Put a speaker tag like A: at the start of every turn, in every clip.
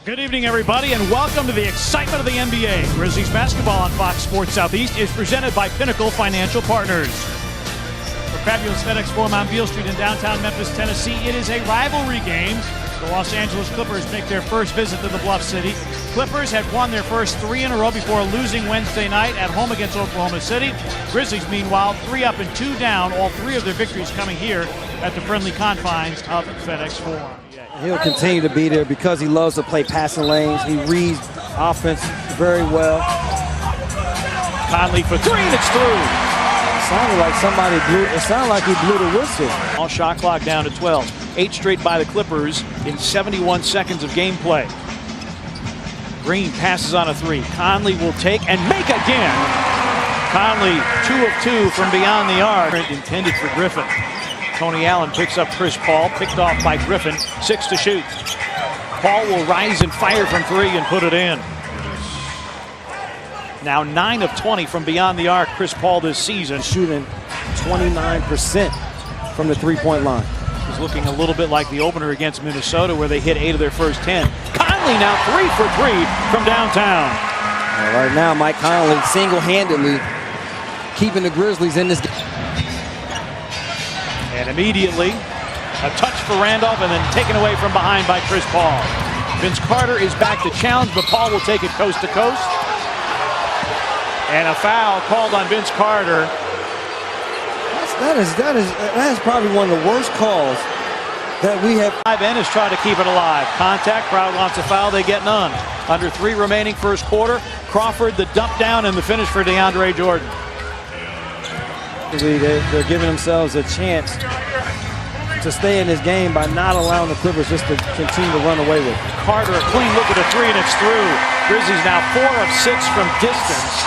A: Good evening, everybody, and welcome to the excitement of the NBA. Grizzlies basketball on Fox Sports Southeast is presented by Pinnacle Financial Partners. For fabulous FedEx Forum on Beale Street in downtown Memphis, Tennessee, it is a rivalry game. The Los Angeles Clippers make their first visit to the Bluff City. Clippers had won their first 3 in a row before losing Wednesday night at home against Oklahoma City. Grizzlies, meanwhile, 3 up and 2 down, all 3 of their victories coming here at the friendly confines of FedEx Forum.
B: He'll continue to be there because he loves to play passing lanes. He reads offense very well.
A: Conley for 3, and it's through.
B: It sounded like somebody blew. It sounded like he blew the whistle.
A: All shot clock down to 12. 8 straight by the Clippers in 71 seconds of gameplay. Green passes on a 3. Conley will take and make again. Conley 2 of 2 from beyond the arc. Intended for Griffin. Tony Allen picks up Chris Paul, picked off by Griffin, 6 to shoot. Paul will rise and fire from 3 and put it in. Now 9 of 20 from beyond the arc, Chris Paul this season.
B: Shooting 29% from the three-point line.
A: He's looking a little bit like the opener against Minnesota where they hit 8 of their first 10. Conley now 3 for 3 from downtown.
B: Right now, Mike Conley single-handedly keeping the Grizzlies in this game.
A: And immediately, a touch for Randolph and then taken away from behind by Chris Paul. Vince Carter is back to challenge, but Paul will take it coast to coast. And a foul called on Vince Carter.
B: That is probably one of the worst calls that we have.
A: And is trying to keep it alive. Contact, crowd wants a foul, they get none. Under 3 remaining first quarter. Crawford, the dump down, and the finish for DeAndre Jordan.
B: They're giving themselves a chance to stay in this game by not allowing the Clippers just to continue to run away with it.
A: Carter, a clean look at a 3, and it's through. Grizzlies now 4 of 6 from distance.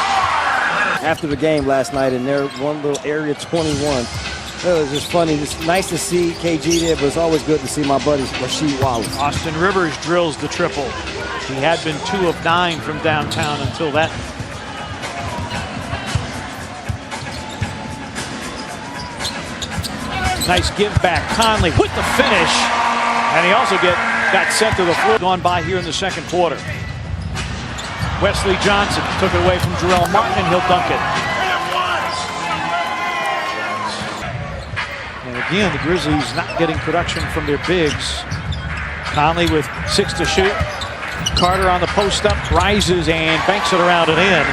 B: After the game last night in their one little area 21, it was just funny. It's nice to see KG there, but it's always good to see my buddy Rasheed Wallace.
A: Austin Rivers drills the triple. He had been 2 of 9 from downtown until that. Nice give back. Conley with the finish. And he also got sent to the floor. Gone by here in the second quarter. Wesley Johnson took it away from Jarrell Martin, and he'll dunk it. And again, the Grizzlies not getting production from their bigs. Conley with 6 to shoot. Carter on the post up, rises and banks it around and in.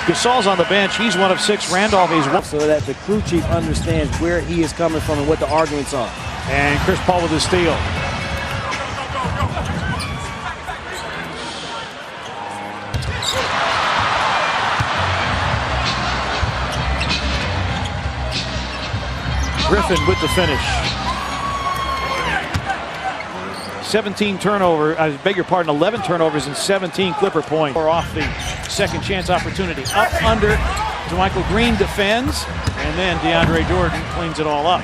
A: Gasol's on the bench. He's 1 of 6. Randolph is 1.
B: So that the crew chief understands where he is coming from and what the arguments are.
A: And Chris Paul with the steal. Griffin with the finish. 17 turnover, I beg your pardon, 11 turnovers and 17 Clipper points. Or off the second chance opportunity. Up under, Michael Green defends, and then DeAndre Jordan cleans it all up.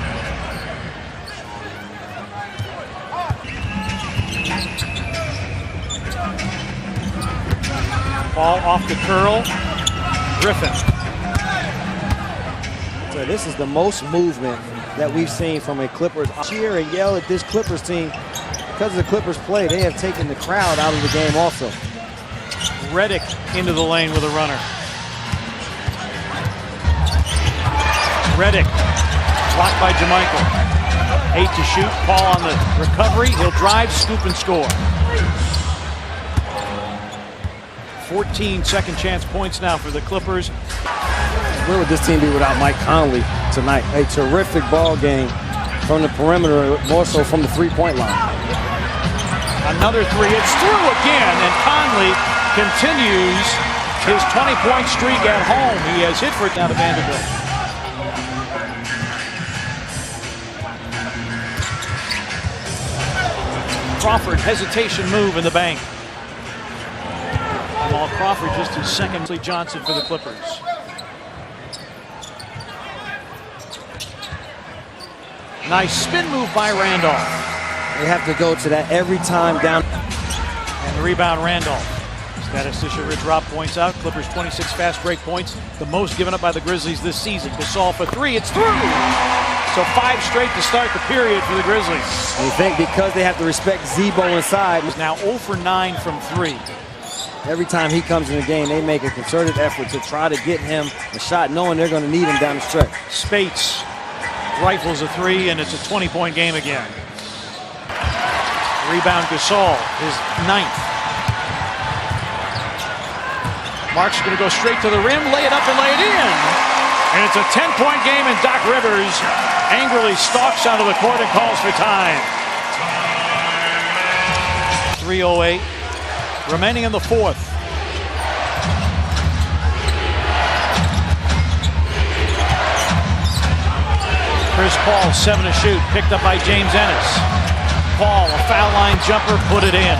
A: Ball off the curl, Griffin.
B: So this is the most movement that we've seen from a Clippers. Cheer and yell at this Clippers team. Because of the Clippers play, they have taken the crowd out of the game also.
A: Redick into the lane with a runner. Redick blocked by JaMychal. 8 to shoot. Paul on the recovery. He'll drive, scoop, and score. 14 second chance points now for the Clippers.
B: Where would this team be without Mike Conley tonight? A terrific ball game from the perimeter, more so from the three-point line.
A: Another 3, it's through again, and Conley continues his 20-point streak at home. He has hit for it down to Vanderbilt. Crawford, hesitation move in the bank. Jamal Crawford just his second. Wesley Johnson for the Clippers. Nice spin move by Randolph.
B: They have to go to that every time down.
A: And the rebound, Randolph. Statistician Rich Robb points out, Clippers 26 fast break points, the most given up by the Grizzlies this season. Gasol for 3, it's through! So 5 straight to start the period for the Grizzlies.
B: You think because they have to respect Zebo inside.
A: He's now 0 for 9 from 3.
B: Every time he comes in the game, they make a concerted effort to try to get him a shot, knowing they're going to need him down the stretch.
A: Spates rifles a 3, and it's a 20-point game again. Rebound Gasol, his 9th. Mark's going to go straight to the rim, lay it up and lay it in. And it's a 10-point game, and Doc Rivers angrily stalks onto the court and calls for time. 3:08 remaining in the 4th. Chris Paul, 7 to shoot, picked up by James Ennis. Paul, a foul line jumper, put it in.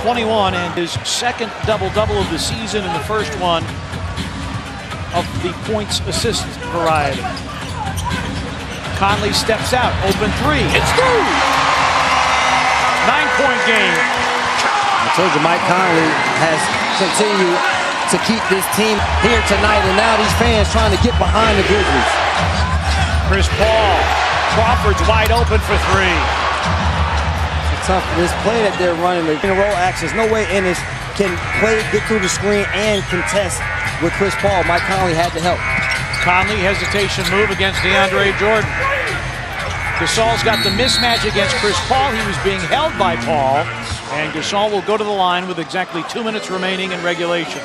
A: 21 and his second double-double of the season, and the first one of the points-assist variety. Conley steps out, open 3, it's through! 9-point game.
B: I told you Mike Conley has continued to keep this team here tonight, and now these fans trying to get behind the Grizzlies.
A: Chris Paul, Crawford's wide open for 3.
B: Tough. This play that they're running, the roll actions, no way Ennis can play, get through the screen and contest with Chris Paul. Mike Conley had to help.
A: Conley, hesitation move against DeAndre Jordan. Gasol's got the mismatch against Chris Paul. He was being held by Paul, and Gasol will go to the line with exactly 2 minutes remaining in regulation.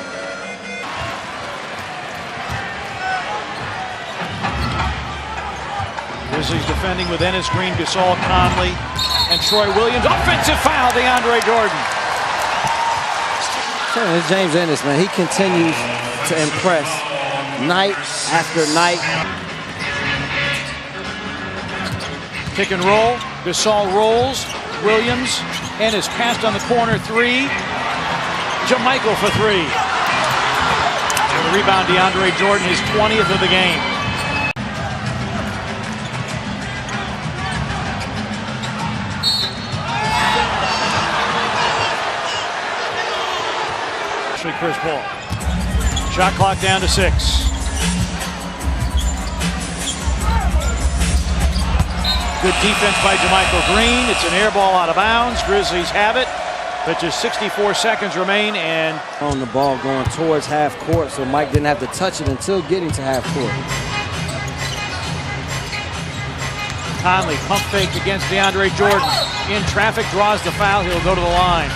A: Grizzlies defending with Ennis, Green, Gasol, Conley, and Troy Williams. Offensive foul, DeAndre Jordan.
B: It's James Ennis, man. He continues to impress night after night.
A: Pick and roll. Gasol rolls. Williams. Ennis passed on the corner 3. Jamichael for 3. And the rebound, DeAndre Jordan, his 20th of the game. Chris Paul. Shot clock down to 6. Good defense by Jamichael Green. It's an air ball out of bounds. Grizzlies have it. But just 64 seconds remain, and
B: on the ball going towards half court, so Mike didn't have to touch it until getting to half court.
A: Conley pump fake against DeAndre Jordan. In traffic, draws the foul. He'll go to the line.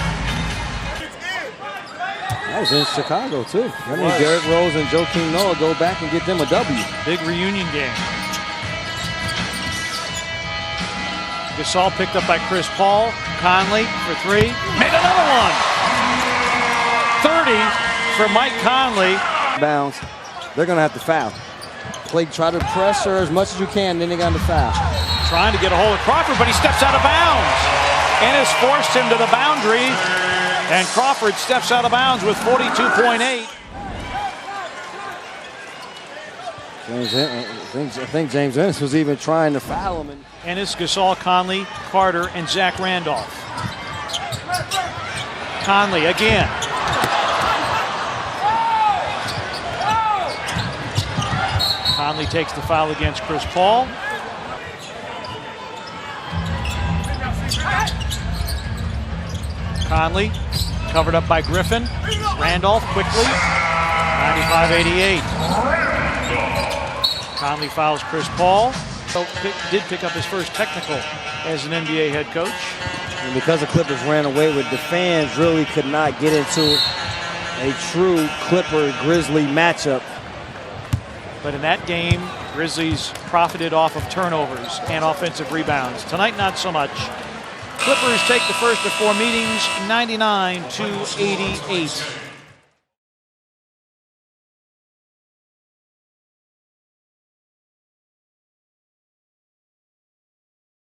B: That was in Chicago, too. I mean, Derrick Rose and Joakim Noah go back and get them a W.
A: Big reunion game. Gasol picked up by Chris Paul. Conley for 3. Made another one! 30 for Mike Conley.
B: Bounds. They're going to have to foul. Try to pressure as much as you can, then they got to foul.
A: Trying to get a hold of Crawford, but he steps out of bounds. Ennis forced him to the boundary. And Crawford steps out of bounds with 42.8.
B: I think James Ennis was even trying to foul him.
A: Ennis, Gasol, Conley, Carter, and Zach Randolph. Conley again. Conley takes the foul against Chris Paul. Conley, covered up by Griffin. Randolph quickly, 95-88. Conley fouls Chris Paul. Did pick up his first technical as an NBA head coach.
B: And because the Clippers ran away with, the fans really could not get into a true Clipper-Grizzly matchup.
A: But in that game, Grizzlies profited off of turnovers and offensive rebounds. Tonight, not so much. Clippers take the first of 4 meetings, 99-88.